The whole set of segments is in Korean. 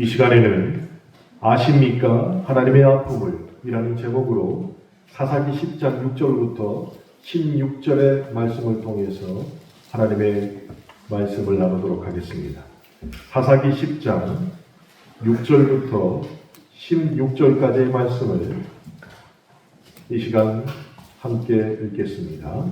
이 시간에는 아십니까? 하나님의 아픔을 이라는 제목으로 사사기 10장 6절부터 16절의 말씀을 통해서 하나님의 말씀을 나누도록 하겠습니다. 사사기 10장 6절부터 16절까지의 말씀을 이 시간 함께 읽겠습니다.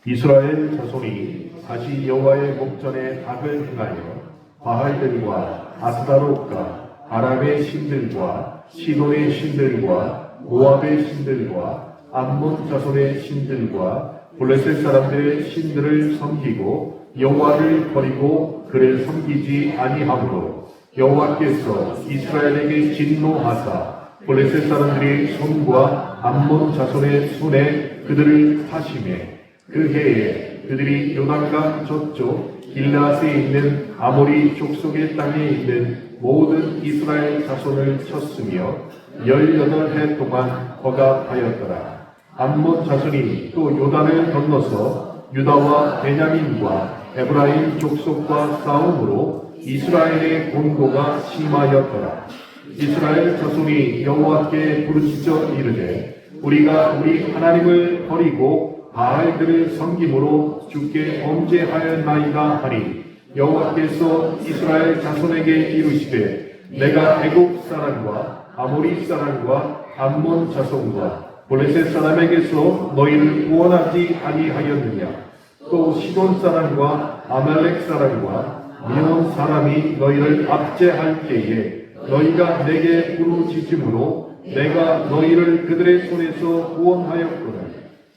이스라엘 자손이 다시 여호와의 목전에 악을 행하여 바알들과 아스다롯과 아람의 신들과 시돈의 신들과 모압의 신들과 암몬 자손의 신들과 블레셋 사람들의 신들을 섬기고 여호와를 버리고 그를 섬기지 아니하므로 여호와께서 이스라엘에게 진노하사 블레셋 사람들의 손과 암몬 자손의 손에 그들을 파심해 그 해에 그들이 요단강 저쪽 길라앗에 있는 아모리 족속의 땅에 있는 모든 이스라엘 자손을 쳤으며 18해 동안 허각하였더라. 암몬 자손이 또 요단을 건너서 유다와 베냐민과 에브라임 족속과 싸움으로 이스라엘의 공고가 심하였더라. 이스라엘 자손이 여호와께 부르짖어 이르되 우리가 우리 하나님을 버리고 바알들을 섬김으로 주께 범죄하였나이다 하니 여호와께서 이스라엘 자손에게 이르시되 내가 애굽 사람과 아모리 사람과 암몬 자손과 블레셋 사람에게서 너희를 구원하지 아니하였느냐. 또 시돈 사람과 아말렉 사람과 미온 사람이 너희를 압제할 때에 너희가 내게 부르짖음으로 내가 너희를 그들의 손에서 구원하였거늘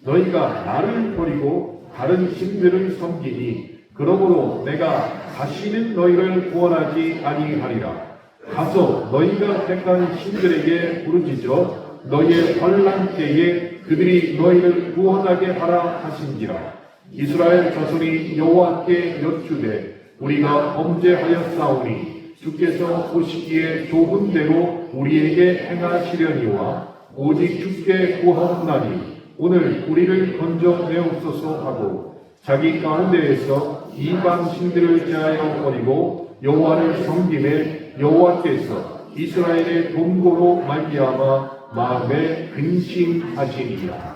너희가 나를 버리고 다른 신들을 섬기니 그러므로 내가 다시는 너희를 구원하지 아니하리라. 가서 너희가 택한 신들에게 부르짖어 너희의 환난 때에 그들이 너희를 구원하게 하라 하신지라. 이스라엘 자손이 여호와께 여쭈되 우리가 범죄하였사오니 주께서 보시기에 좋은 대로 우리에게 행하시려니와 오직 주께 구하옵나니 오늘 우리를 건져내옵소서 하고 자기 가운데에서 이방 신들을 제하여 버리고 여호와를 섬김에 여호와께서 이스라엘의 동고로 말미암아 마음에 근심하시니라.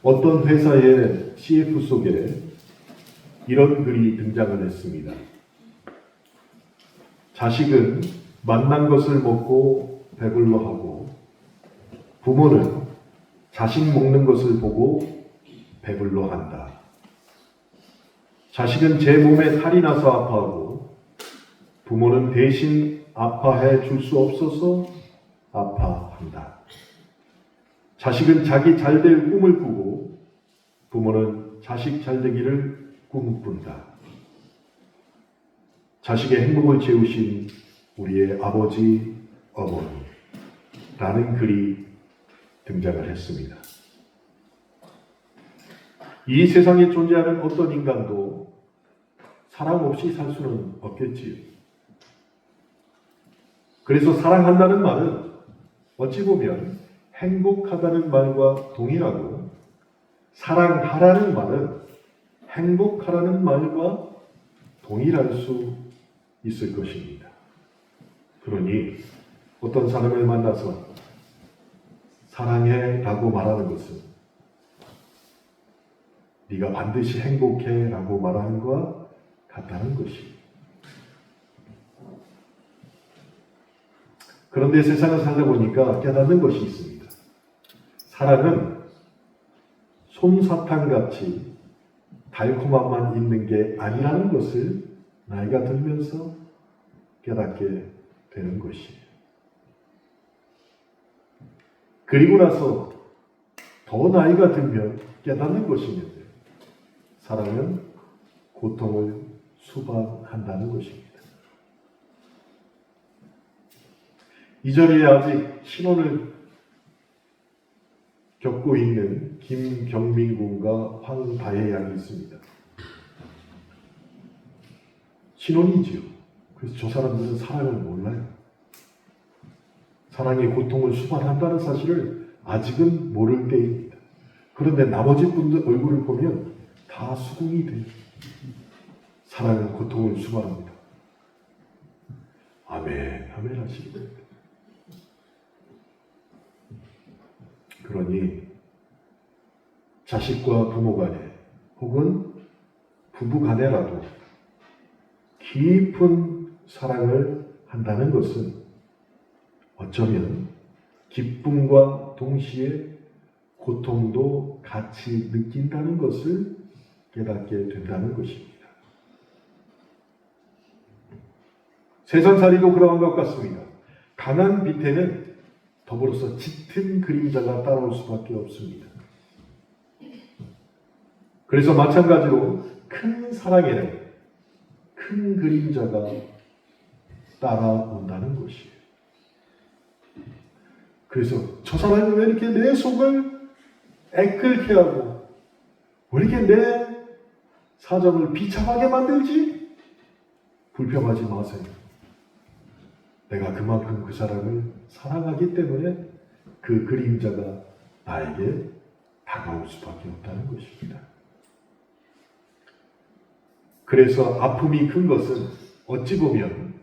어떤 회사의 CF 속에 이런 글이 등장을 했습니다. 자식은 만난 것을 먹고 배불러하고 부모는 자식 먹는 것을 보고 배불러한다. 자식은 제 몸에 탈이 나서 아파하고 부모는 대신 아파해 줄 수 없어서 아파한다. 자식은 자기 잘될 꿈을 꾸고 부모는 자식 잘되기를 꿈꾼다. 자식의 행복을 채우신 우리의 아버지, 어머니라는 글이 등장을 했습니다. 이 세상에 존재하는 어떤 인간도 사랑 없이 살 수는 없겠지요. 그래서 사랑한다는 말은 어찌 보면 행복하다는 말과 동일하고 사랑하라는 말은 행복하라는 말과 동일할 수 있을 것입니다. 그러니 어떤 사람을 만나서 사랑해 라고 말하는 것은 네가 반드시 행복해 라고 말하는 것과 같다는 것입니다. 그런데 세상을 살다 보니까 깨닫는 것이 있습니다. 사랑은 솜사탕같이 달콤함만 있는 게 아니라는 것을 나이가 들면서 깨닫게 되는 것이에요. 그리고 나서 더 나이가 들면 깨닫는 것입니다. 사랑은 고통을 수반한다는 것입니다. 이 자리에 아직 신혼을 겪고 있는 김경민 군과 황다혜 양이 있습니다. 신혼이지요. 그래서 저 사람들은 사랑을 몰라요. 사랑의 고통을 수반한다는 사실을 아직은 모를 때입니다. 그런데 나머지 분들 얼굴을 보면 다 수긍이 돼요. 사랑은 고통을 수반합니다. 아멘, 아멘 하시는 거예요. 그러니 자식과 부모 간에 혹은 부부 간에라도 깊은 사랑을 한다는 것은 어쩌면 기쁨과 동시에 고통도 같이 느낀다는 것을 깨닫게 된다는 것입니다. 세상살이도 그러한 것 같습니다. 강한 빛에는 더불어서 짙은 그림자가 따라올 수밖에 없습니다. 그래서 마찬가지로 큰 사랑에는 큰 그림자가 따라온다는 것이에요. 그래서 저 사람이 왜 이렇게 내 속을 애끓게 하고 왜 이렇게 내 사정을 비참하게 만들지? 불평하지 마세요. 내가 그만큼 그 사람을 사랑하기 때문에 그 그림자가 나에게 다가올 수밖에 없다는 것입니다. 그래서 아픔이 큰 것은 어찌 보면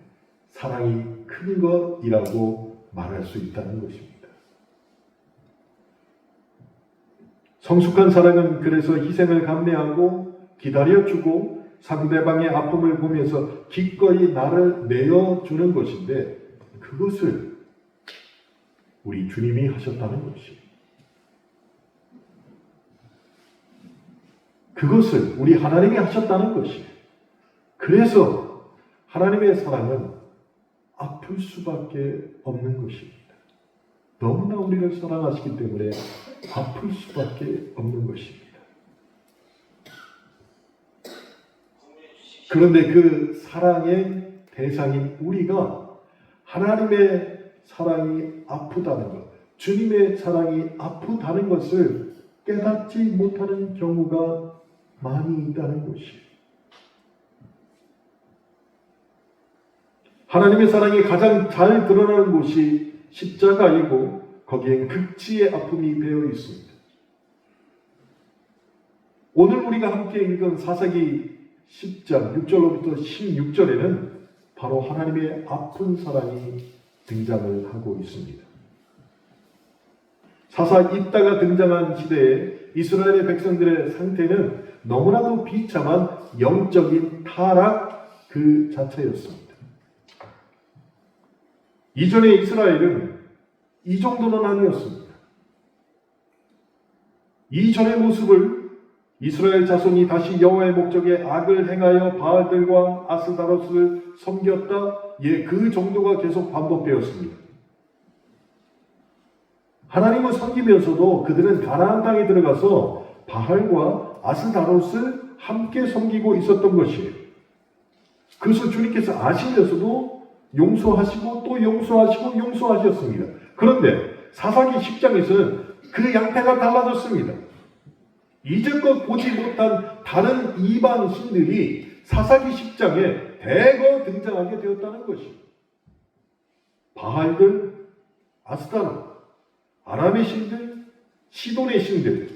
사랑이 큰 것이라고 말할 수 있다는 것입니다. 성숙한 사랑은 그래서 희생을 감내하고 기다려주고 상대방의 아픔을 보면서 기꺼이 나를 내어주는 것인데 그것을 우리 주님이 하셨다는 것이에요. 그것을 우리 하나님이 하셨다는 것이에요. 그래서 하나님의 사랑은 아플 수밖에 없는 것입니다. 너무나 우리를 사랑하시기 때문에 아플 수밖에 없는 것입니다. 그런데 그 사랑의 대상인 우리가 하나님의 사랑이 아프다는 것, 주님의 사랑이 아프다는 것을 깨닫지 못하는 경우가 많이 있다는 것이에요. 하나님의 사랑이 가장 잘 드러나는 곳이 십자가이고 거기엔 극치의 아픔이 배어 있습니다. 오늘 우리가 함께 읽은 사사기 10장 6절로부터 16절에는 바로 하나님의 아픈 사랑이 등장을 하고 있습니다. 사사 입다가 등장한 시대에 이스라엘의 백성들의 상태는 너무나도 비참한 영적인 타락 그 자체였습니다. 이전의 이스라엘은 이 정도는 아니었습니다. 이전의 모습을 이스라엘 자손이 다시 여호와의 목적에 악을 행하여 바알들과 아스다로스를 섬겼다. 그 정도가 계속 반복되었습니다. 하나님을 섬기면서도 그들은 가나안 땅에 들어가서 바알과 아스다롯을 함께 섬기고 있었던 것이에요. 그것을 주님께서 아시면서도 용서하시고 또 용서하시고 용서하셨습니다. 그런데 사사기 10장에서는 그 양태가 달라졌습니다. 이제껏 보지 못한 다른 이방 신들이 사사기 10장에 대거 등장하게 되었다는 것입니다. 바알들, 아스타롯, 아람의 신들, 시돈의 신들,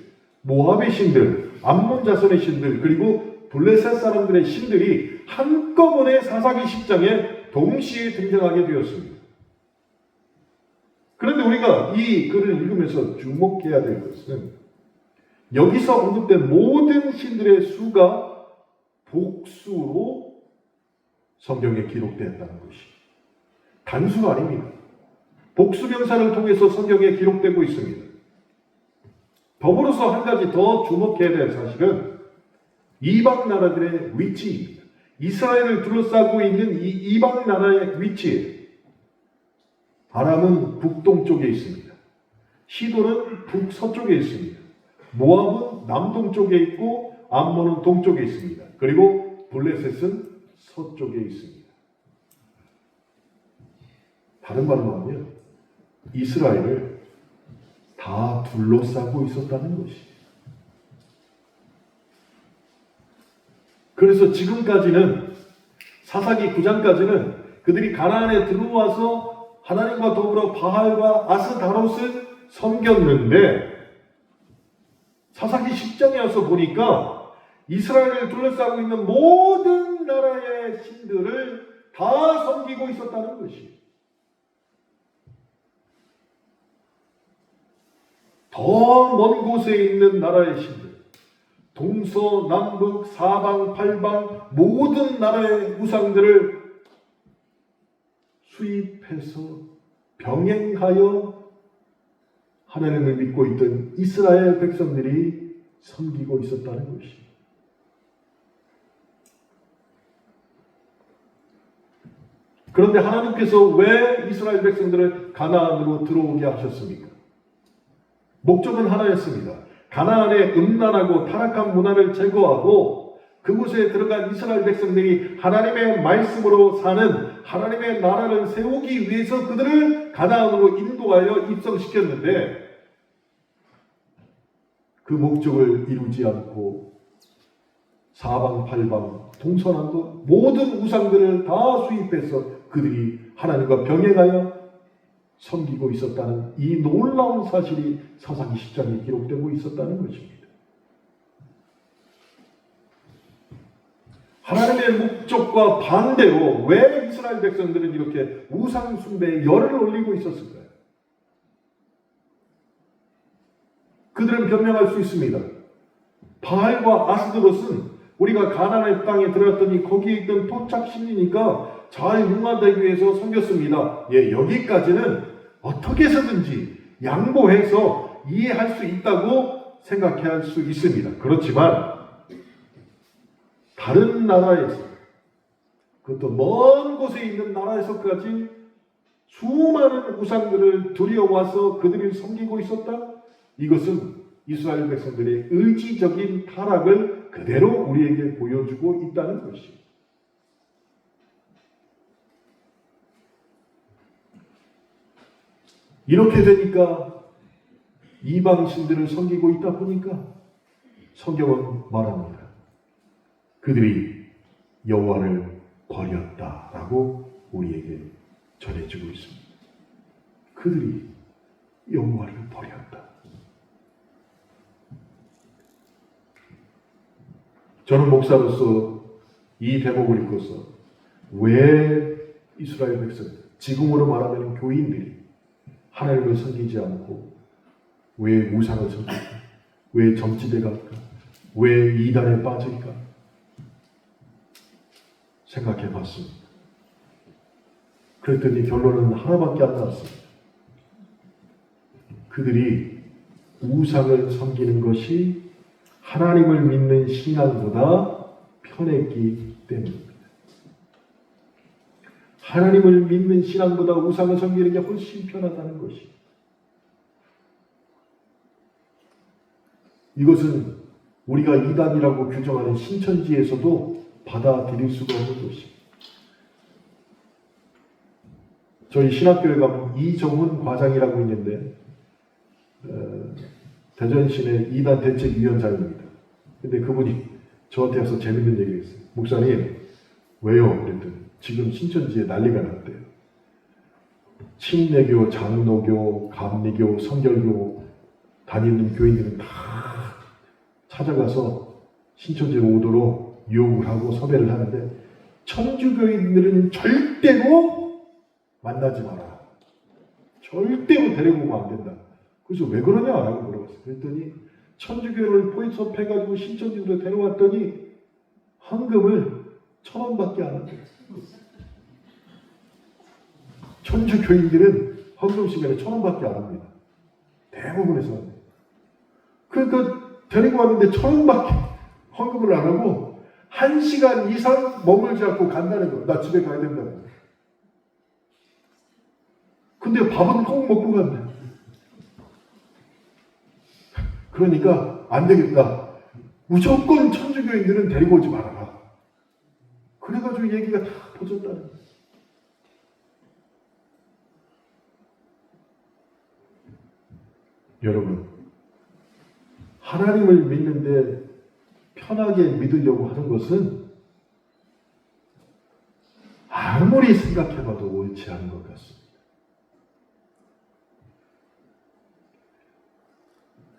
모압의 신들, 암몬 자손의 신들, 그리고 블레셋 사람들의 신들이 한꺼번에 사사기 10장에 동시에 등장하게 되었습니다. 그런데 우리가 이 글을 읽으면서 주목해야 될 것은 여기서 언급된 모든 신들의 수가 복수로 성경에 기록되었다는 것이 단수가 아닙니다. 복수 명사를 통해서 성경에 기록되고 있습니다. 더불어서 한 가지 더 주목해야 될 사실은 이방 나라들의 위치입니다. 이스라엘을 둘러싸고 있는 이 이방 나라의 위치예요. 아람은 북동쪽에 있습니다. 시돈은 북서쪽에 있습니다. 모압은 남동쪽에 있고 암몬은 동쪽에 있습니다. 그리고 블레셋은 서쪽에 있습니다. 다른 말로 하면 이스라엘을 다 둘러싸고 있었다는 것이에요. 그래서 지금까지는 사사기 9장까지는 그들이 가나안에 들어와서 하나님과 더불어 바알과 아스다롯을 섬겼는데 사사기 10장에 와서 보니까 이스라엘을 둘러싸고 있는 모든 나라의 신들을 다 섬기고 있었다는 것이. 더 먼 곳에 있는 나라의 신들, 동서남북 사방팔방 모든 나라의 우상들을 수입해서 병행하여 하나님을 믿고 있던 이스라엘 백성들이 섬기고 있었다는 것이. 그런데 하나님께서 왜 이스라엘 백성들을 가나안으로 들어오게 하셨습니까? 목적은 하나였습니다. 가나안의 음란하고 타락한 문화를 제거하고 그곳에 들어간 이스라엘 백성들이 하나님의 말씀으로 사는 하나님의 나라를 세우기 위해서 그들을 가나안으로 인도하여 입성시켰는데 그 목적을 이루지 않고 사방팔방 동서남북 모든 우상들을 다 수입해서 그들이 하나님과 병행하여 섬기고 있었다는 이 놀라운 사실이 사사기 10장에 기록되고 있었다는 것입니다. 하나님의 목적과 반대로 왜 이스라엘 백성들은 이렇게 우상 숭배에 열을 올리고 있었을까요? 그들은 변명할 수 있습니다. 바알과 아스드롯은 우리가 가나안의 땅에 들어갔더니 거기에 있던 토착 신이니까 잘 융화되기 위해서 섬겼습니다. 예, 여기까지는 어떻게 해서든지 양보해서 이해할 수 있다고 생각할 수 있습니다. 그렇지만 다른 나라에서, 그것도 먼 곳에 있는 나라에서까지 수많은 우상들을 들여와서 그들을 섬기고 있었다? 이것은 이스라엘 백성들의 의지적인 타락을 그대로 우리에게 보여주고 있다는 것입니다. 이렇게 되니까 이방 신들을 섬기고 있다 보니까 성경은 말합니다. 그들이 여호와를 버렸다라고 우리에게 전해지고 있습니다. 그들이 여호와를 버렸다. 저는 목사로서 이 대목을 읽고서 왜 이스라엘 백성들, 지금으로 말하면 교인들이 하나님을 섬기지 않고 왜 우상을 섬길까? 왜 점집에 갈까? 왜 이단에 빠질까? 생각해 봤습니다. 그랬더니 결론은 하나밖에 안 나왔습니다. 그들이 우상을 섬기는 것이 하나님을 믿는 신앙보다 편했기 때문입니다. 하나님을 믿는 신앙보다 우상을 섬기는 게 훨씬 편하다는 것이. 이것은 우리가 이단이라고 규정하는 신천지에서도 받아들일 수가 없는 것입니다. 저희 신학교에 가면 이정훈 과장이라고 있는데 대전시내 이단 대책위원장입니다. 근데 그분이 저한테 와서 재밌는 얘기를 했어요. 목사님, 왜요? 그랬더니 지금 신천지에 난리가 났대요. 침례교, 장로교, 감리교, 성결교 다니는 교인들은 다 찾아가서 신천지로 오도록 유혹을 하고 섭외를 하는데 천주교인들은 절대로 만나지 마라. 절대로 데리고 오면 안 된다. 그래서 왜 그러냐라고 물어봤어요. 그랬더니 천주교를 포섭해가지고 신천지로 데려왔더니 헌금을 1,000원밖에 안 한대요. 천주교인들은 헌금 시간에 1,000원밖에 안 합니다. 대부분에서 합니다. 그러니까 데리고 왔는데 1,000원밖에 헌금을 안 하고 1시간 이상 머물지 않고 간다는 거예요. 나 집에 가야 된다고. 근데 밥은 꼭 먹고 간대. 그러니까 안 되겠다. 무조건 천주교인들은 데리고 오지 말아라. 그래가지고 얘기가 다 퍼졌다는 거예요. 여러분, 하나님을 믿는데 편하게 믿으려고 하는 것은 아무리 생각해봐도 옳지 않은 것 같습니다.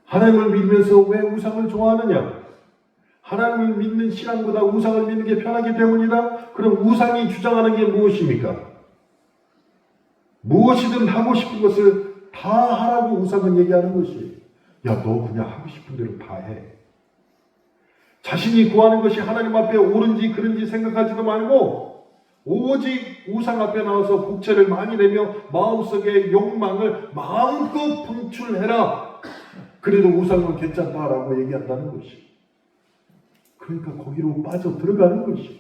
하나님을 믿으면서 왜 우상을 좋아하느냐? 하나님을 믿는 신앙보다 우상을 믿는 게 편하기 때문이다. 그럼 우상이 주장하는 게 무엇입니까? 무엇이든 하고 싶은 것을 다 하라고 우상은 얘기하는 것이에요. 야, 너 그냥 하고 싶은 대로 다 해. 자신이 구하는 것이 하나님 앞에 옳은지 그른지 생각하지도 말고 오직 우상 앞에 나와서 복채를 많이 내며 마음속의 욕망을 마음껏 분출해라. 그래도 우상은 괜찮다라고 얘기한다는 것이. 그러니까 거기로 빠져 들어가는 것이.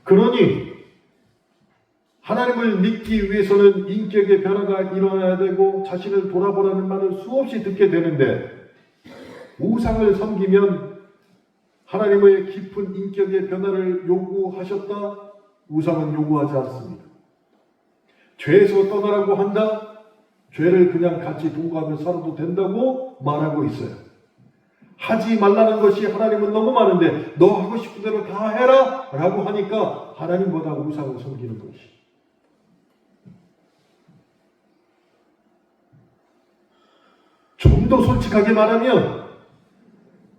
그러니 하나님을 믿기 위해서는 인격의 변화가 일어나야 되고 자신을 돌아보라는 말을 수없이 듣게 되는데 우상을 섬기면 하나님의 깊은 인격의 변화를 요구하셨다? 우상은 요구하지 않습니다. 죄에서 떠나라고 한다? 죄를 그냥 같이 동거하며 살아도 된다고 말하고 있어요. 하지 말라는 것이 하나님은 너무 많은데 너 하고 싶은 대로 다 해라 라고 하니까 하나님보다 우상을 섬기는 것이. 좀 더 솔직하게 말하면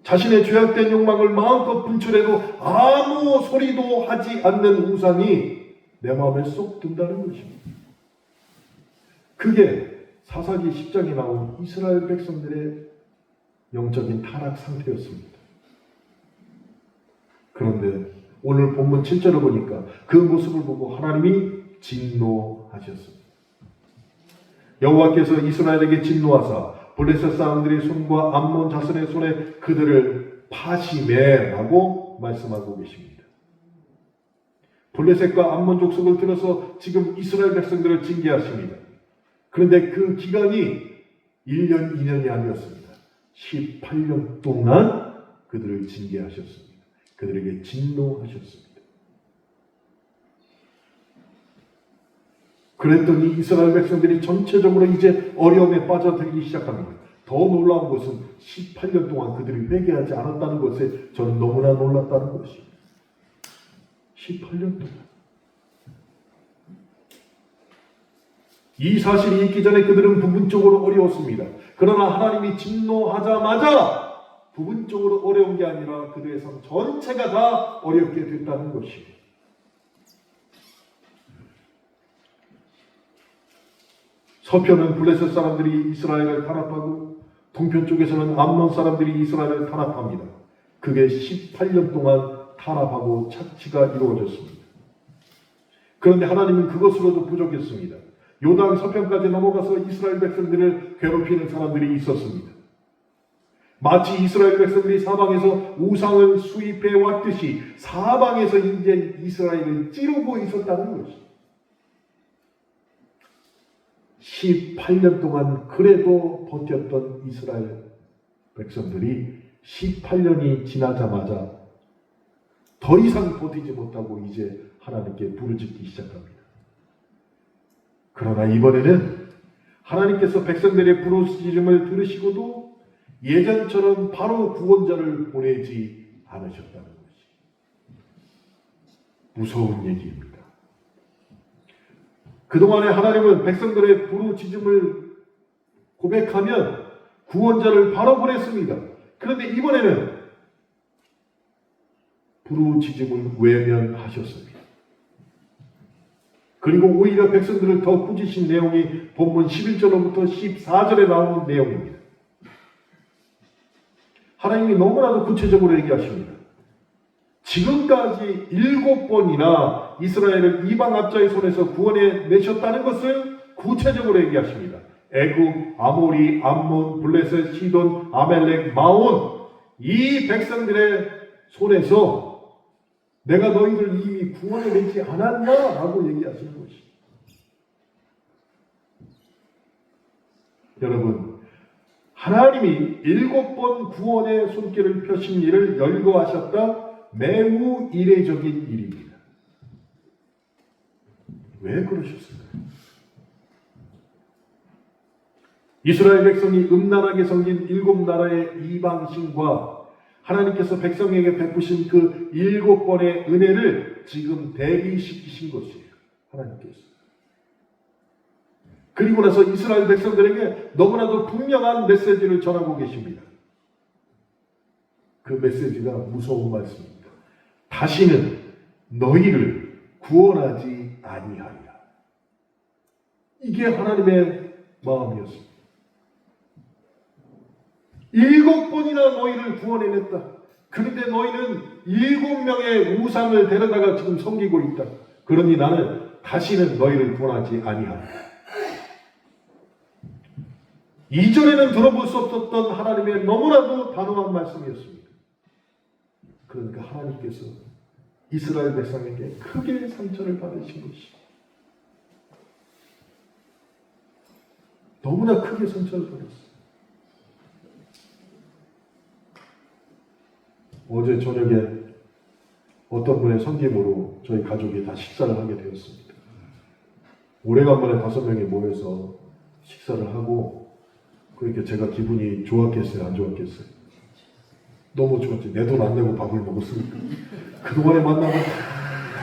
자신의 죄악된 욕망을 마음껏 분출해도 아무 소리도 하지 않는 우상이 내 마음에 쏙 든다는 것입니다. 그게 사사기 10장에 나온 이스라엘 백성들의 영적인 타락 상태였습니다. 그런데 오늘 본문 7절을 보니까 그 모습을 보고 하나님이 진노하셨습니다. 여호와께서 이스라엘에게 진노하사 블레셋 사람들의 손과 암몬 자손의 손에 그들을 파시매라고 말씀하고 계십니다. 블레셋과 암몬 족속을 들어서 지금 이스라엘 백성들을 징계하십니다. 그런데 그 기간이 1년, 2년이 아니었습니다. 18년 동안 그들을 징계하셨습니다. 그들에게 진노하셨습니다. 그랬더니 이스라엘 백성들이 전체적으로 이제 어려움에 빠져들기 시작합니다. 더 놀라운 것은 18년 동안 그들이 회개하지 않았다는 것에 저는 너무나 놀랐다는 것입니다. 18년 동안. 이 사실이 있기 전에 그들은 부분적으로 어려웠습니다. 그러나 하나님이 진노하자마자 부분적으로 어려운 게 아니라 그들의 삶 전체가 다 어렵게 됐다는 것입니다. 서편은 블레셋 사람들이 이스라엘을 탄압하고 동편 쪽에서는 암몬 사람들이 이스라엘을 탄압합니다. 그게 18년 동안 탄압하고 착취가 이루어졌습니다. 그런데 하나님은 그것으로도 부족했습니다. 요단 서편까지 넘어가서 이스라엘 백성들을 괴롭히는 사람들이 있었습니다. 마치 이스라엘 백성들이 사방에서 우상을 수입해 왔듯이 사방에서 이제 이스라엘을 찌르고 있었다는 것입니다. 18년 동안 그래도 버텼던 이스라엘 백성들이 18년이 지나자마자 더 이상 버티지 못하고 이제 하나님께 부르짖기 시작합니다. 그러나 이번에는 하나님께서 백성들의 부르짖음을 들으시고도 예전처럼 바로 구원자를 보내지 않으셨다는 것이 무서운 얘기입니다. 그동안에 하나님은 백성들의 부르짖음을 고백하면 구원자를 바로 보냈습니다. 그런데 이번에는 부르짖음을 외면하셨습니다. 그리고 오히려 백성들을 더 꾸짖으신 내용이 본문 11절로부터 14절에 나오는 내용입니다. 하나님이 너무나도 구체적으로 얘기하십니다. 지금까지 7번이나 이스라엘을 이방 압자의 손에서 구원해 내셨다는 것을 구체적으로 얘기하십니다. 애굽, 아모리, 암몬, 블레셋, 시돈, 아멜렉, 마온 이 백성들의 손에서 내가 너희들 이미 구원해 내지 않았나? 라고 얘기하시는 것입니다. 여러분, 하나님이 7번 구원의 손길을 펴신 일을 열거하셨다? 매우 이례적인 일입니다. 왜 그러셨을까요? 이스라엘 백성이 음란하게 섬긴 7나라의 이방신과 하나님께서 백성에게 베푸신 그 7번의 은혜를 지금 대비시키신 것이에요. 하나님께서. 그리고 나서 이스라엘 백성들에게 너무나도 분명한 메시지를 전하고 계십니다. 그 메시지가 무서운 말씀입니다. 다시는 너희를 구원하지 아니하리라. 이게 하나님의 마음이었습니다. 7번이나 너희를 구원해냈다. 그런데 너희는 7명의 우상을 데려다가 지금 섬기고 있다. 그러니 나는 다시는 너희를 구원하지 아니하리라. 이전에는 들어볼 수 없었던 하나님의 너무나도 단호한 말씀이었습니다. 그러니까 하나님께서 이스라엘 백성에게 크게 상처를 받으신 것이 너무나 크게 상처를 받았어요. 어제 저녁에 어떤 분의 섬김으로 저희 가족이 다 식사를 하게 되었습니다. 오래간만에 5명이 모여서 식사를 하고 그러니까 제가 기분이 좋았겠어요? 안 좋았겠어요? 너무 좋았지. 내 돈 안 내고 밥을 먹었으니까. 그동안에 만나면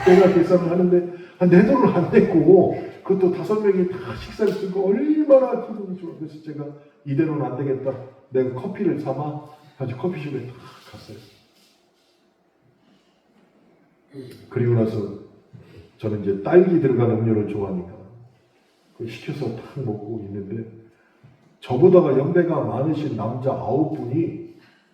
내가 계산을 하는데 내 돈을 안 냈고 그것도 5명이 다 식사를 쓰니까 얼마나 기분이 좋아. 그래서 제가 이대로는 안 되겠다. 내가 커피를 사마 아주 커피숍에 딱 갔어요. 그리고 나서 저는 이제 딸기 들어간 음료를 좋아하니까 그걸 시켜서 딱 먹고 있는데 저보다가 연배가 많으신 남자 9분이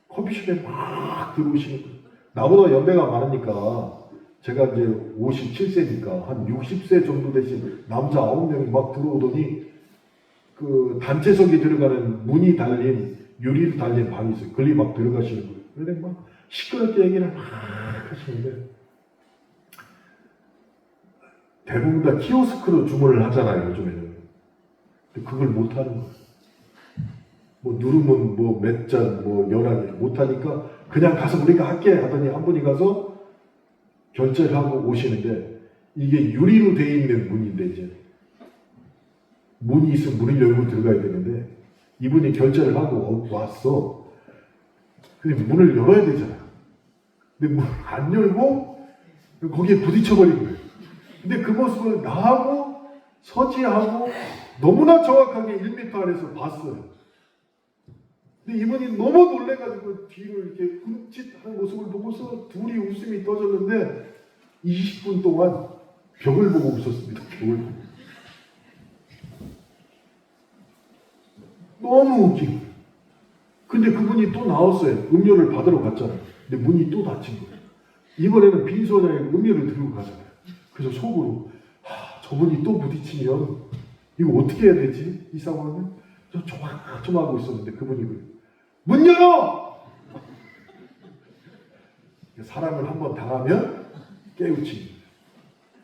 커피숍에 막 들어오시는 거예요. 나보다 연배가 많으니까 제가 이제 57세니까 한 60세 정도 되신 남자 9명이 막 들어오더니 그 단체석에 들어가는 문이 달린 유리로 달린 방이 있어요. 거기 막 들어가시는 거예요. 그런데 막 시끄럽게 얘기를 막 하시는데 대부분 다 키오스크로 주문을 하잖아요, 요즘에는. 근데 그걸 못하는 거예요. 뭐 누르면 뭐 몇 잔, 뭐 11개 못하니까 그냥 가서 우리가 할게 하더니 한 분이 가서 결제를 하고 오시는데 이게 유리로 되어 있는 문인데 이제 문이 있으면 문을 열고 들어가야 되는데 이분이 결제를 하고 왔어. 근데 문을 열어야 되잖아요. 근데 문을 안 열고 거기에 부딪혀버린 거예요. 근데 그 모습을 나하고 서지하고 너무나 정확하게 1m 안에서 봤어요. 근데 이분이 너무 놀래가지고 뒤로 이렇게 끔찍한 모습을 보고서 둘이 웃음이 터졌는데 20분 동안 벽을 보고 웃었습니다. 벽을 보고. 너무 웃기고. 근데 그분이 또 나왔어요. 음료를 받으러 갔잖아요. 근데 문이 또 닫힌 거예요. 이번에는 빈손에 음료를 들고 가잖아요. 그래서 속으로 저분이 또 부딪히면 이거 어떻게 해야 되지? 이 상황은? 저 조마조마하고 있었는데 그분이 그래요. 문 열어! 사람을 한번 당하면 깨우칩니다.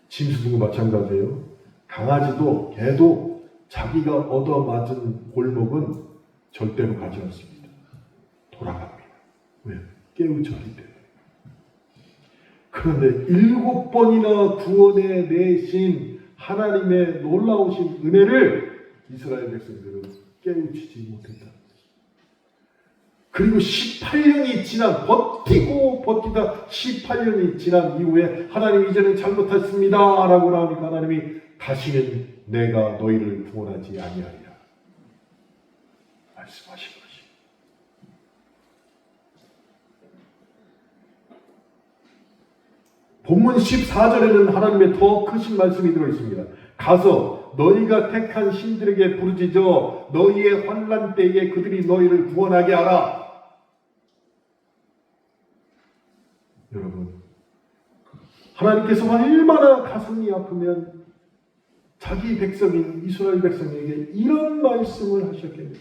짐승도 마찬가지예요. 강아지도 개도 자기가 얻어맞은 골목은 절대로 가지 않습니다. 돌아갑니다. 왜? 깨우쳤기 때문에. 그런데 7번이나 구원해 내신 하나님의 놀라우신 은혜를 이스라엘 백성들은 깨우치지 못했다. 그리고 18년이 지난 버티다 18년이 지난 이후에 하나님 이제는 잘못했습니다 라고 나오니까 하나님이 다시는 내가 너희를 구원하지 아니하리라 말씀하신 것이. 본문 14절에는 하나님의 더 크신 말씀이 들어있습니다. 가서 너희가 택한 신들에게 부르짖어 너희의 환난 때에 그들이 너희를 구원하게 하라. 여러분, 하나님께서 얼마나 가슴이 아프면 자기 백성인 이스라엘 백성에게 이런 말씀을 하셨겠느냐.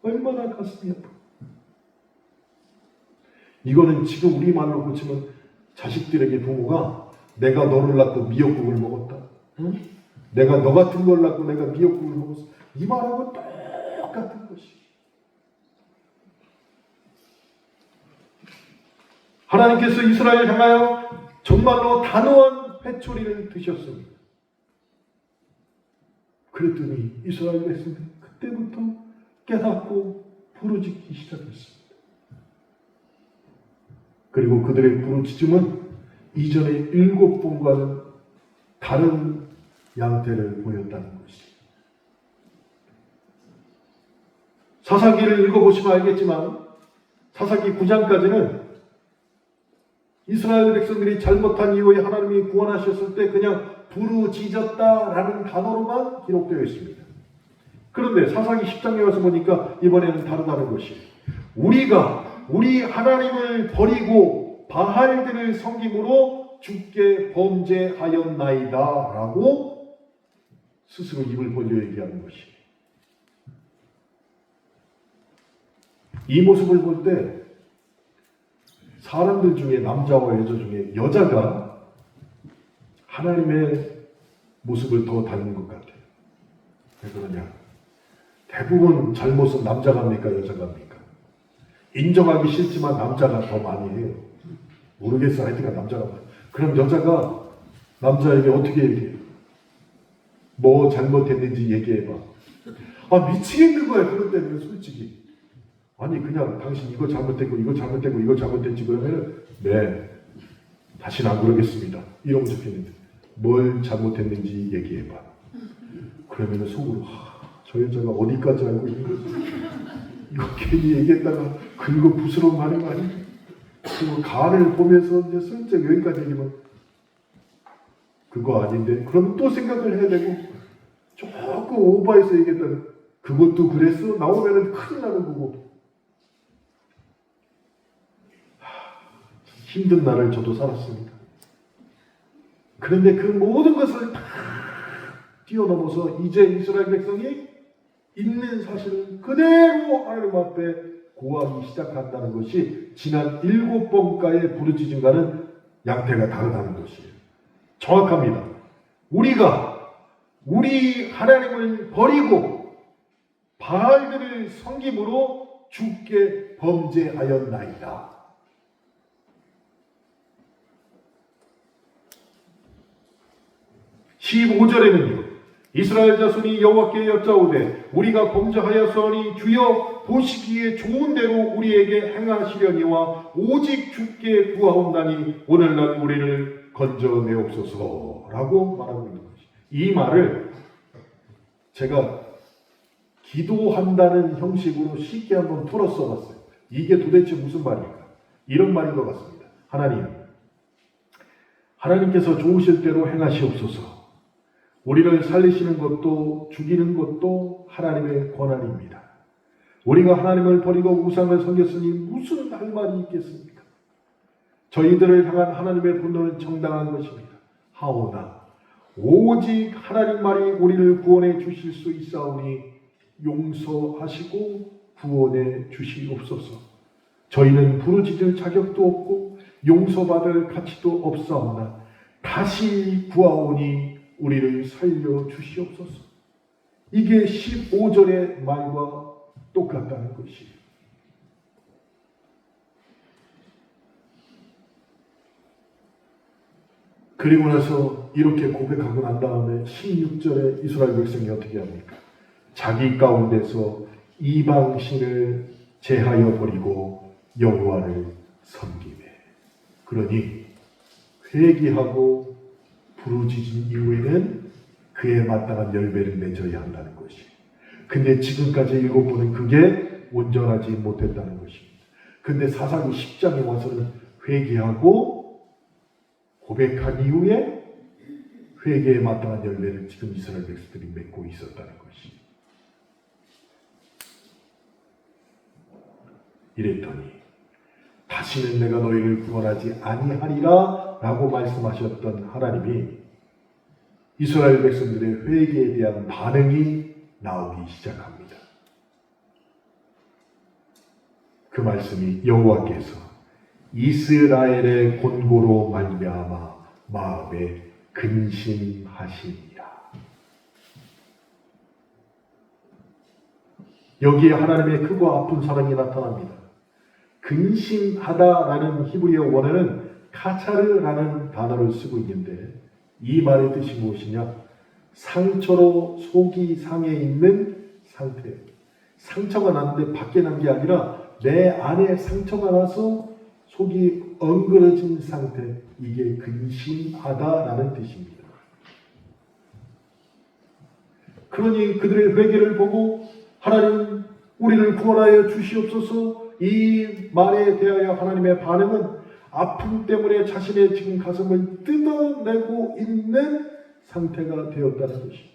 얼마나 가슴이 아프고. 이거는 지금 우리말로 고치면 자식들에게 부모가 내가 너를 낳고 미역국을 먹었다. 응? 내가 너 같은 걸 낳고 내가 미역국을 먹었어. 이 말하고 똑같은 것이. 하나님께서 이스라엘을 향하여 정말로 단호한 회초리를 드셨습니다. 그랬더니 이스라엘 백성들이 그때부터 깨닫고 부르짖기 시작했습니다. 그리고 그들의 부르짖음은 이전의 7번과는 다른 양태를 보였다는 것이 사사기를 읽어보시면 알겠지만 사사기 9장까지는 이스라엘 백성들이 잘못한 이후에 하나님이 구원하셨을 때 그냥 부르짖었다라는 단어로만 기록되어 있습니다. 그런데 사사기 10장에 와서 보니까 이번에는 다르다는 것이, 우리 하나님을 버리고 바알들을 섬김으로 주께 범죄하였나이다 라고 스스로 입을 벌려 얘기하는 것이, 이 모습을 볼 때 사람들 중에, 남자와 여자 중에 여자가 하나님의 모습을 더 닮은 것 같아요. 왜 그러냐? 대부분 잘못은 남자가 합니까? 여자가 합니까? 인정하기 싫지만 남자가 더 많이 해요. 모르겠어. 하여튼간 남자가 많이. 그럼 여자가 남자에게 어떻게 얘기해요? 뭐 잘못했는지 얘기해봐. 아, 미치겠는 거야. 그럴 때는 솔직히. 아니 그냥 당신 이거 잘못했고 이거 잘못했고 이거 잘못했지 그러면은 네 다시는 안 그러겠습니다 이러면 좋겠는데, 뭘 잘못했는지 얘기해봐. 그러면은 속으로 저 여자가 어디까지 알고 있는 거지? 이거 괜히 얘기했다가 긁어 부스러운 말이 아니. 그리고 간을 보면서 이제 슬쩍 여기까지 얘기하면 그거 아닌데, 그러면 또 생각을 해야 되고, 조금 오버해서 얘기했다가 그것도 그랬어? 나오면은 큰일 나는 거고. 힘든 날을 저도 살았습니다. 그런데 그 모든 것을 다 뛰어넘어서 이제 이스라엘 백성이 있는 사실을 그대로 하나님 앞에 고하기 시작한다는 것이 지난 7번가의 부르짖음과는 양태가 다르다는 것이에요. 정확합니다. 우리 하나님을 버리고 바알들을 섬김으로 주께 범죄하였나이다. 15절에는요. 이스라엘 자손이 여호와께 여짜오되 우리가 범죄하였으니 주여 보시기에 좋은 대로 우리에게 행하시려니와 오직 주께 구하옵나니 오늘날 우리를 건져내옵소서라고 말하고 있는 것이, 이 말을 제가 기도한다는 형식으로 쉽게 한번 풀어 써봤어요. 이게 도대체 무슨 말일까? 이런 말인 것 같습니다. 하나님께서 좋으실 대로 행하시옵소서. 우리를 살리시는 것도 죽이는 것도 하나님의 권한입니다. 우리가 하나님을 버리고 우상을 섬겼으니 무슨 할 말이 있겠습니까? 저희들을 향한 하나님의 분노는 정당한 것입니다. 하오나 오직 하나님 말이 우리를 구원해 주실 수 있사오니 용서하시고 구원해 주시옵소서. 저희는 부르짖을 자격도 없고 용서받을 가치도 없사오나 다시 구하오니 우리를 살려 주시옵소서. 이게 15절의 말과 똑같다는 것이에요. 그리고 나서 이렇게 고백하고 난 다음에 16절에 이스라엘 백성이 어떻게 합니까? 자기 가운데서 이방신을 제하여 버리고 여호와를 섬기매. 그러니 회개하고 부르짖은 이후에는 그에 마땅한 열매를 맺어야 한다는 것이. 근데 지금까지 읽어보는 그게 온전하지 못했다는 것입니다. 근데 사사기 10장에 와서는 회개하고 고백한 이후에 회개에 마땅한 열매를 지금 이스라엘 백성들이 맺고 있었다는 것이. 이랬더니 다시는 내가 너희를 구원하지 아니하리라 라고 말씀하셨던 하나님이 이스라엘 백성들의 회개에 대한 반응이 나오기 시작합니다. 그 말씀이 여호와께서 이스라엘의 곤고로 말미암아 마음에 근심하시니라. 여기에 하나님의 크고 아픈 사랑이 나타납니다. 근심하다라는 히브리어 원어는 카차르라는 단어를 쓰고 있는데, 이 말의 뜻이 무엇이냐? 상처로 속이 상해 있는 상태. 상처가 났는데 밖에 난 게 아니라 내 안에 상처가 나서 속이 엉그러진 상태. 이게 근심하다라는 뜻입니다. 그러니 그들의 회개를 보고 하나님, 우리를 구원하여 주시옵소서. 이 말에 대하여 하나님의 반응은 아픔 때문에 자신의 지금 가슴을 뜯어내고 있는 상태가 되었다는 것입니다.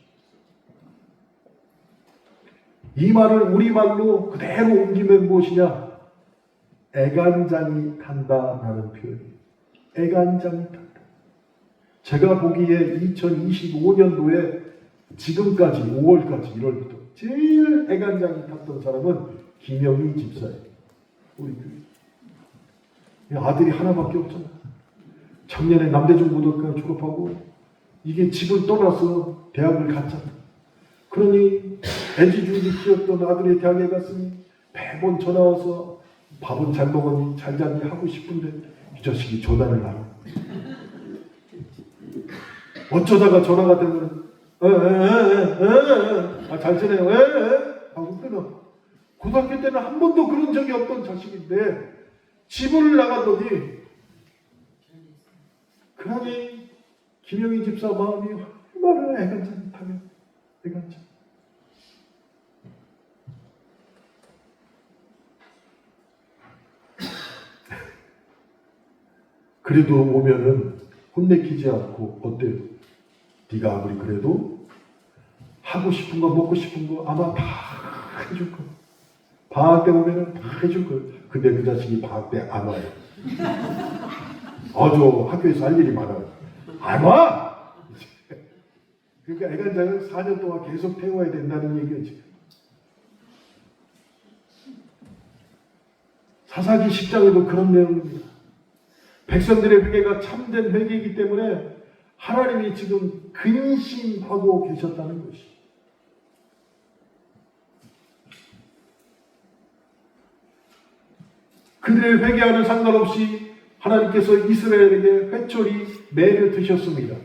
이 말을 우리말로 그대로 옮기면 무엇이냐? 애간장이 탄다라는 표현이에요. 애간장이 탄다. 제가 보기에 2025년도에 지금까지 5월까지 1월부터 제일 애간장이 탔던 사람은 김영희 집사예요. 우리 교회. 아들이 하나밖에 없잖아. 작년에 남대중고등학교 졸업하고 이게 집을 떠나서 대학을 갔잖아. 그러니 애지중지 키웠던 아들이 대학에 갔으니 매번 전화 와서 밥은 잘 먹었니? 잘 잤니? 하고 싶은데 이 자식이 전화를 안 해. 어쩌다가 전화가 되면 잘 지내요? 하고 끊어. 고등학교 때는 한 번도 그런 적이 없던 자식인데 집을 나갔더니 그러니 김영희 집사 마음이 얼마나 애간장이 타면 애간장. 그래도 오면은 혼내키지 않고 어때요? 네가 아무리 그래도 하고 싶은 거 먹고 싶은 거 아마 다 해줄 거야. 방학 때 오면은 다 해줄 거야. 근데 그 자식이 방학 때 안 와요. 아주 학교에서 할 일이 많아요. 안 와! 그러니까 애간장을 4년 동안 계속 태워야 된다는 얘기예요, 지금. 사사기 10장에도 그런 내용입니다. 백성들의 회개가 참된 회개이기 때문에 하나님이 지금 근심하고 계셨다는 것이. 그들의 회개와는 상관없이 하나님께서 이스라엘에게 회초리, 매를 드셨습니다.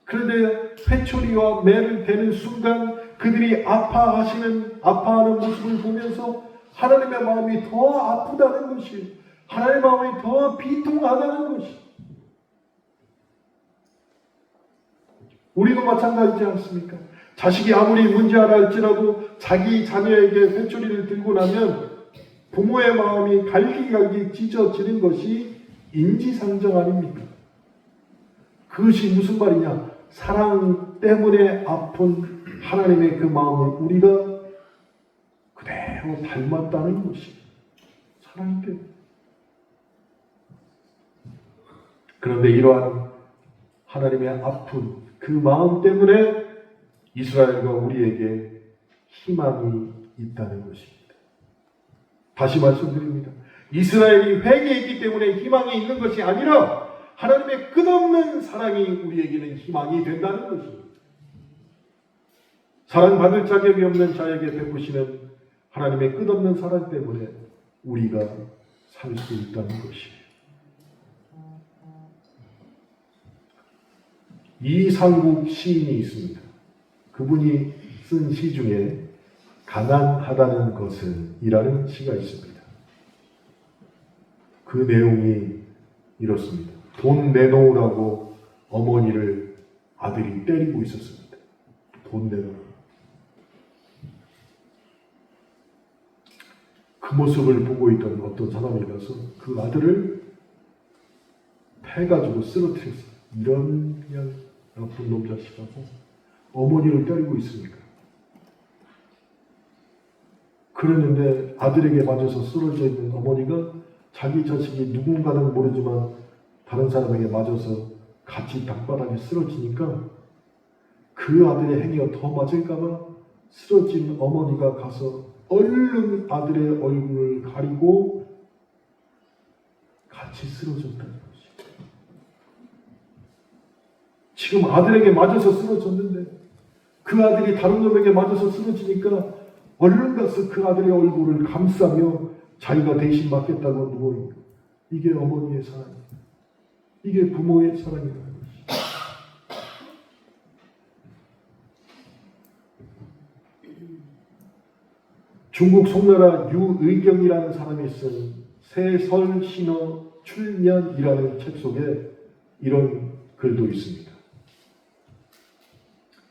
그런데 회초리와 매를 대는 순간 그들이 아파하는 모습을 보면서 하나님의 마음이 더 아프다는 것이, 하나님의 마음이 더 비통하다는 것이. 우리도 마찬가지지 않습니까? 자식이 아무리 문제하라 할지라도 자기 자녀에게 회초리를 들고 나면 부모의 마음이 갈기갈기 찢어지는 것이 인지상정 아닙니까? 그것이 무슨 말이냐? 사랑 때문에 아픈 하나님의 그 마음을 우리가 그대로 닮았다는 것이 사랑 때문에. 그런데 이러한 하나님의 아픈 그 마음 때문에 이스라엘과 우리에게 희망이 있다는 것입니다. 다시 말씀드립니다. 이스라엘이 회개했기 때문에 희망이 있는 것이 아니라 하나님의 끝없는 사랑이 우리에게는 희망이 된다는 것입니다. 사랑받을 자격이 없는 자에게 베푸시는 하나님의 끝없는 사랑 때문에 우리가 살 수 있다는 것이에요. 이상국 시인이 있습니다. 그분이 쓴 시 중에 가난하다는 것은 이라는 시가 있습니다. 그 내용이 이렇습니다. 돈 내놓으라고 어머니를 아들이 때리고 있었습니다. 돈 내놓으라고. 그 모습을 보고 있던 어떤 사람이 가서 그 아들을 패가지고 쓰러뜨렸어요. 이런 그냥 나쁜 놈 자식하고 어머니를 때리고 있으니까. 그랬는데 아들에게 맞아서 쓰러져 있는 어머니가 자기 자식이 누군가는 모르지만 다른 사람에게 맞아서 같이 땅바닥에 쓰러지니까 그 아들의 행위가 더 맞을까봐 쓰러진 어머니가 가서 얼른 아들의 얼굴을 가리고 같이 쓰러졌다는 것이죠. 지금 아들에게 맞아서 쓰러졌는데 그 아들이 다른 놈에게 맞아서 쓰러지니까 얼른 가서 그 아들의 얼굴을 감싸며 자기가 대신 맞겠다고 누워있는 거예요. 이게 어머니의 사랑입니다. 이게 부모의 사랑이라는 것이죠. 중국 송나라 유의경이라는 사람이 쓴 세설신어 출면이라는 책 속에 이런 글도 있습니다.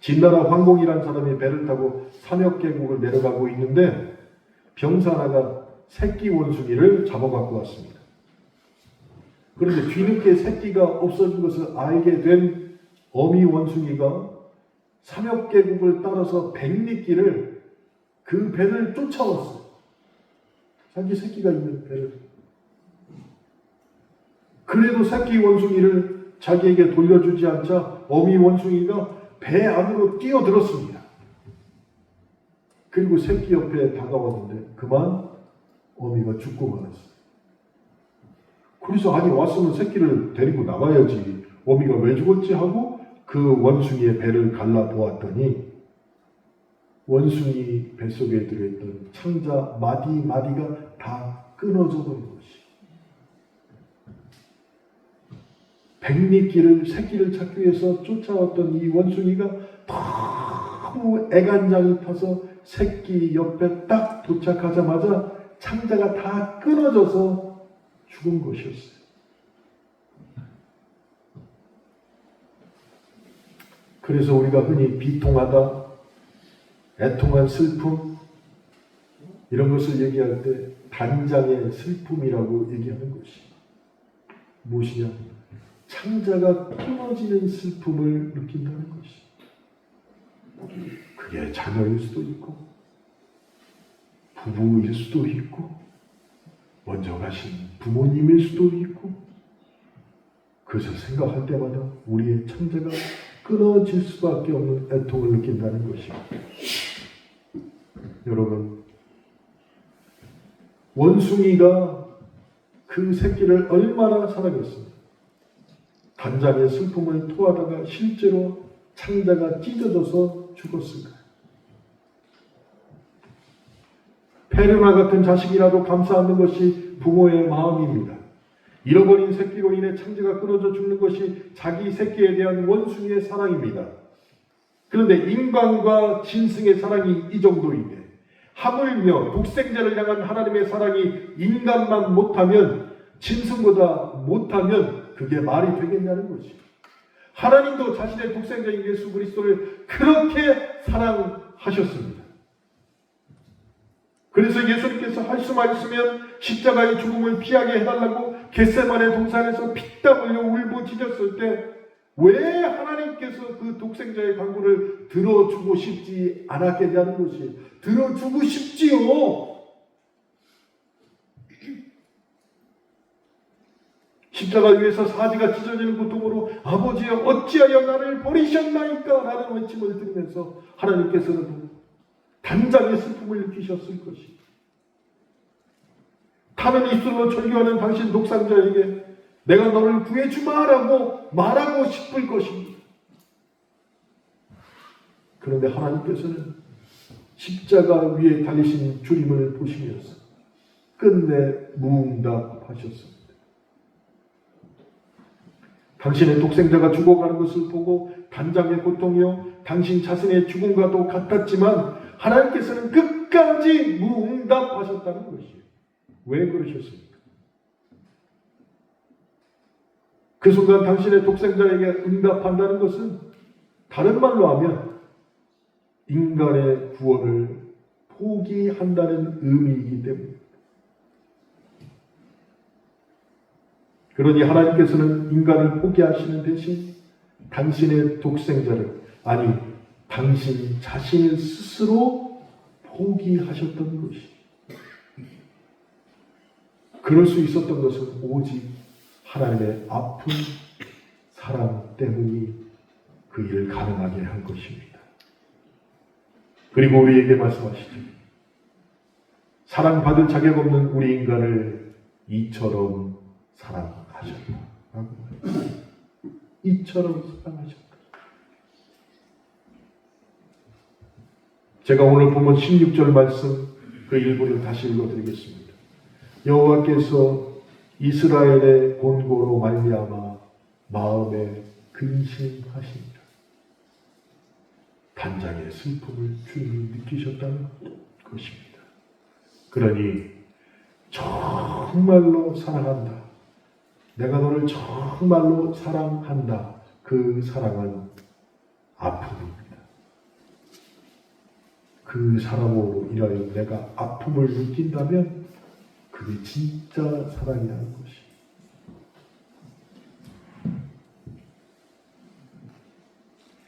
진나라 황공이라는 사람이 배를 타고 삼역계곡을 내려가고 있는데 병사 하나가 새끼 원숭이를 잡아갖고 왔습니다. 그런데 뒤늦게 새끼가 없어진 것을 알게 된 어미 원숭이가 3여 개국을 따라서 백리길을 그 배를 쫓아왔어요. 자기 새끼가 있는 배를. 그래도 새끼 원숭이를 자기에게 돌려주지 않자 어미 원숭이가 배 안으로 뛰어들었습니다. 그리고 새끼 옆에 다가왔는데 그만 어미가 죽고 말았어요. 그래서 아니 왔으면 새끼를 데리고 나가야지. 어미가 왜 죽었지 하고 그 원숭이의 배를 갈라보았더니 원숭이 뱃속에 들어있던 창자 마디마디가 다 끊어져 버린 것이. 백리길을 새끼를 찾기 위해서 쫓아왔던 이 원숭이가 너무 애간장이 타서 새끼 옆에 딱 도착하자마자 창자가 다 끊어져서 죽은 것이었어요. 그래서 우리가 흔히 비통하다, 애통한 슬픔 이런 것을 얘기할 때 단장의 슬픔이라고 얘기하는 것이 무엇이냐? 창자가 끊어지는 슬픔을 느낀다는 것이. 그게 자녀일 수도 있고 부부일 수도 있고 먼저 가신 부모님일 수도 있고 그것을 생각할 때마다 우리의 창자가 끊어질 수밖에 없는 애통을 느낀다는 것입니다. 여러분, 원숭이가 그 새끼를 얼마나 사랑했습니까? 단장의 슬픔을 토하다가 실제로 창자가 찢어져서 죽었을까요? 페르나 같은 자식이라도 감싸 안는 것이 부모의 마음입니다. 잃어버린 새끼로 인해 창자가 끊어져 죽는 것이 자기 새끼에 대한 원숭이의 사랑입니다. 그런데 인간과 짐승의 사랑이 이 정도인데 하물며 독생자를 향한 하나님의 사랑이 인간만 못하면 짐승보다 못하면 그게 말이 되겠냐는 것이. 하나님도 자신의 독생자인 예수 그리스도를 그렇게 사랑하셨습니다. 그래서 예수님께서 할 수만 있으면 십자가의 죽음을 피하게 해달라고 겟세마네 동산에서 피땀 흘려 울부짖었을 때 왜 하나님께서 그 독생자의 간구를 들어주고 싶지 않았겠냐는 것이. 들어주고 싶지요. 십자가 위에서 사지가 찢어지는 고통으로 아버지여 어찌하여 나를 버리셨나이까 라는 외침을 들으면서 하나님께서는 단장의 슬픔을 느끼셨을 것이. 타는 입술로 절규하는 당신 독생자에게 내가 너를 구해주마라고 말하고 싶을 것입니다. 그런데 하나님께서는 십자가 위에 달리신 주님을 보시면서 끝내 무응답하셨습니다. 당신의 독생자가 죽어가는 것을 보고 단장의 고통이요 당신 자신의 죽음과도 같았지만 하나님께서는 끝까지 무응답하셨다는 것이에요. 왜 그러셨습니까? 그 순간 당신의 독생자에게 응답한다는 것은 다른 말로 하면 인간의 구원을 포기한다는 의미이기 때문입니다. 그러니 하나님께서는 인간을 포기하시는 대신 당신의 독생자를, 아니 당신 자신을 스스로 포기하셨던 것이. 그럴 수 있었던 것은 오직 하나님의 아픈 사랑 때문이 그 일을 가능하게 한 것입니다. 그리고 우리에게 말씀하시죠. 사랑받을 자격 없는 우리 인간을 이처럼 사랑하셨다. 이처럼 사랑하셨다. 제가 오늘 보면 16절 말씀 그 일부를 다시 읽어드리겠습니다. 여호와께서 이스라엘의 곤고로 말미암아 마음에 근심하시니라. 단장의 슬픔을 주님이 느끼셨다는 것입니다. 그러니 정말로 사랑한다. 내가 너를 정말로 사랑한다. 그 사랑은 아픔입니다. 그 사람으로 인하여 내가 아픔을 느낀다면 그게 진짜 사랑이라는 것이.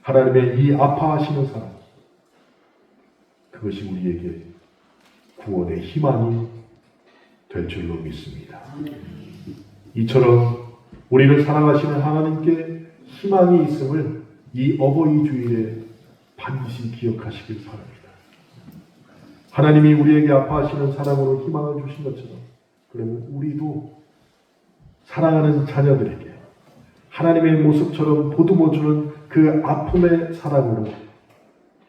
하나님의 이 아파하시는 사랑, 그것이 우리에게 구원의 희망이 될 줄로 믿습니다. 이처럼 우리를 사랑하시는 하나님께 희망이 있음을 이 어버이 주일에 반드시 기억하시길 바랍니다. 하나님이 우리에게 아파하시는 사랑으로 희망을 주신 것처럼, 그러면 우리도 사랑하는 자녀들에게 하나님의 모습처럼 보듬어주는 그 아픔의 사랑으로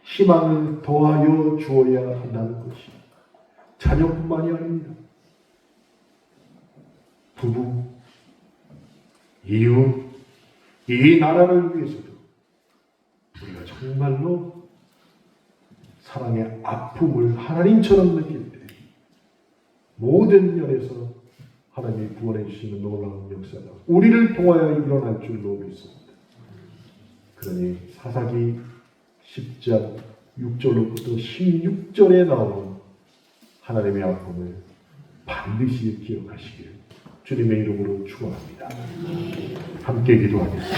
희망을 더하여 주어야 한다는 것이 자녀뿐만이 아닙니다. 부부, 이웃, 이 나라를 위해서도 우리가 정말로 사랑의 아픔을 하나님처럼 느낄 때 모든 면에서 하나님이 구원해 주시는 놀라운 역사가 우리를 통하여 일어날 줄로 믿습니다. 그러니 사사기 10장 6절로부터 16절에 나오는 하나님의 아픔을 반드시 기억하시길 주님의 이름으로 축원합니다. 함께 기도하겠습니다.